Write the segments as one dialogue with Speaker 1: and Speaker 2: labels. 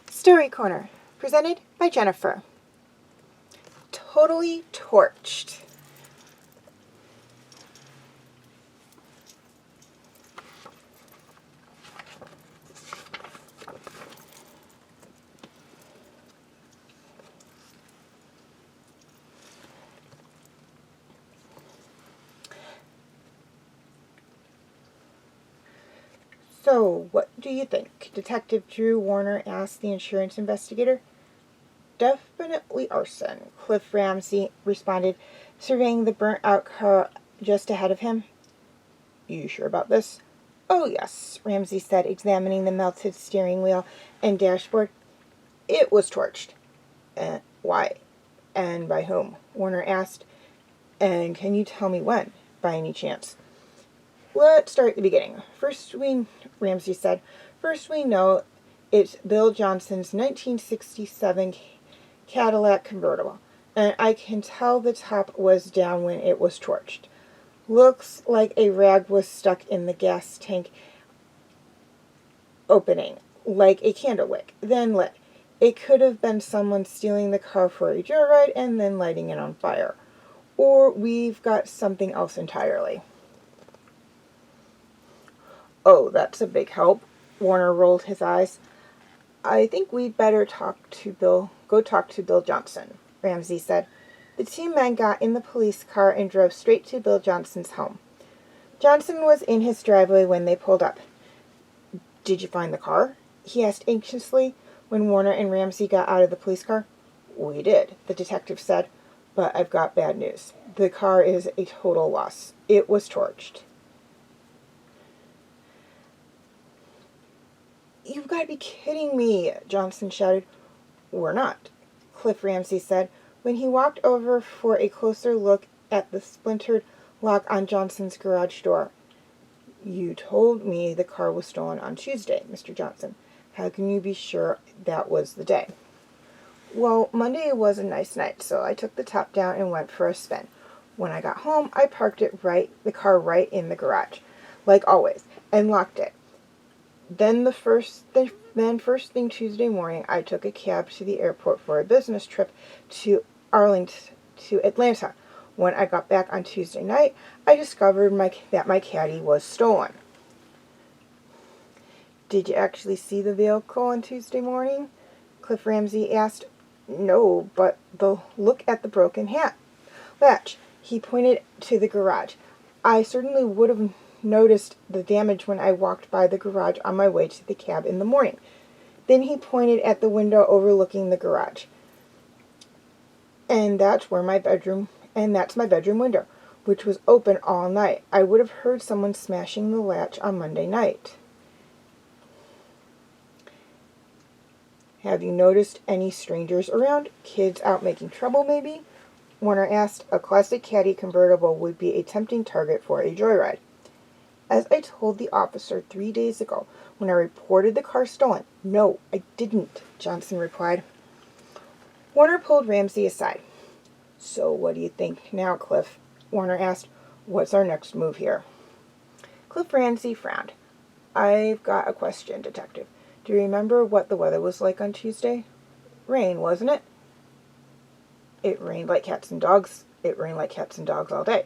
Speaker 1: Story Corner, presented by Jennifer. Totally torched. So, what do you think? Detective Drew Warner asked the insurance investigator. Definitely arson, Cliff Ramsey responded, surveying the burnt-out car just ahead of him. You sure about this? Oh, yes, Ramsey said, examining the melted steering wheel and dashboard. It was torched. Why? And by whom? Warner asked. And can you tell me when, by any chance? Let's start at the beginning. Ramsey said, first we know it's Bill Johnson's 1967 Cadillac convertible, and I can tell the top was down when it was torched. Looks like a rag was stuck in the gas tank opening, like a candle wick, then lit. It could have been someone stealing the car for a joyride and then lighting it on fire. Or we've got something else entirely. Oh, that's a big help. Warner rolled his eyes. I think we'd better go talk to Bill Johnson, Ramsey said. The two men got in the police car and drove straight to Bill Johnson's home. Johnson was in his driveway when they pulled up. Did you find the car? He asked anxiously when Warner and Ramsey got out of the police car. We did, the detective said, but I've got bad news. The car is a total loss. It was torched. You've got to be kidding me, Johnson shouted. We're not, Cliff Ramsey said, when he walked over for a closer look at the splintered lock on Johnson's garage door. You told me the car was stolen on Tuesday, Mr. Johnson. How can you be sure that was the day? Well, Monday was a nice night, so I took the top down and went for a spin. When I got home, I parked the car right in the garage, like always, and locked it. Then first thing Tuesday morning, I took a cab to the airport for a business trip to Atlanta. When I got back on Tuesday night, I discovered that my caddy was stolen. Did you actually see the vehicle on Tuesday morning? Cliff Ramsey asked. No, but look at the broken latch. He pointed to the garage. I certainly would have noticed the damage when I walked by the garage on my way to the cab in the morning. Then he pointed at the window overlooking the garage. And that's my bedroom window, which was open all night. I would have heard someone smashing the latch on Monday night. Have you noticed any strangers around? Kids out making trouble, maybe? Warner asked. A classic caddy convertible would be a tempting target for a joyride. As I told the officer 3 days ago when I reported the car stolen. No, I didn't, Johnson replied. Warner pulled Ramsey aside. So what do you think now, Cliff? Warner asked. "What's our next move here?" Cliff Ramsey frowned. "I've got a question, Detective. Do you remember what the weather was like on Tuesday? Rain, wasn't it?" "It rained like cats and dogs. It rained like cats and dogs all day.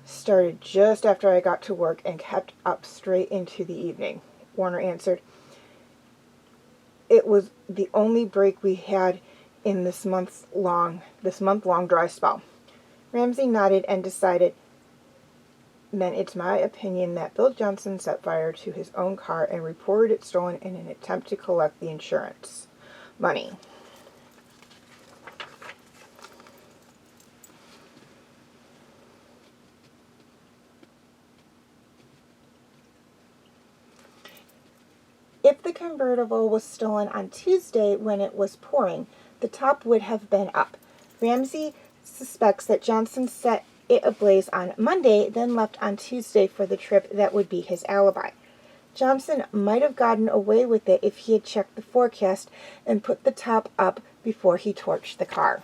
Speaker 1: Started just after I got to work and kept up straight into the evening," Warner answered. "It was the only break we had in this month-long dry spell." Ramsey nodded and decided, "Then it's my opinion that Bill Johnson set fire to his own car and reported it stolen in an attempt to collect the insurance money." If the convertible was stolen on Tuesday when it was pouring, the top would have been up. Ramsey suspects that Johnson set it ablaze on Monday, then left on Tuesday for the trip that would be his alibi. Johnson might have gotten away with it if he had checked the forecast and put the top up before he torched the car.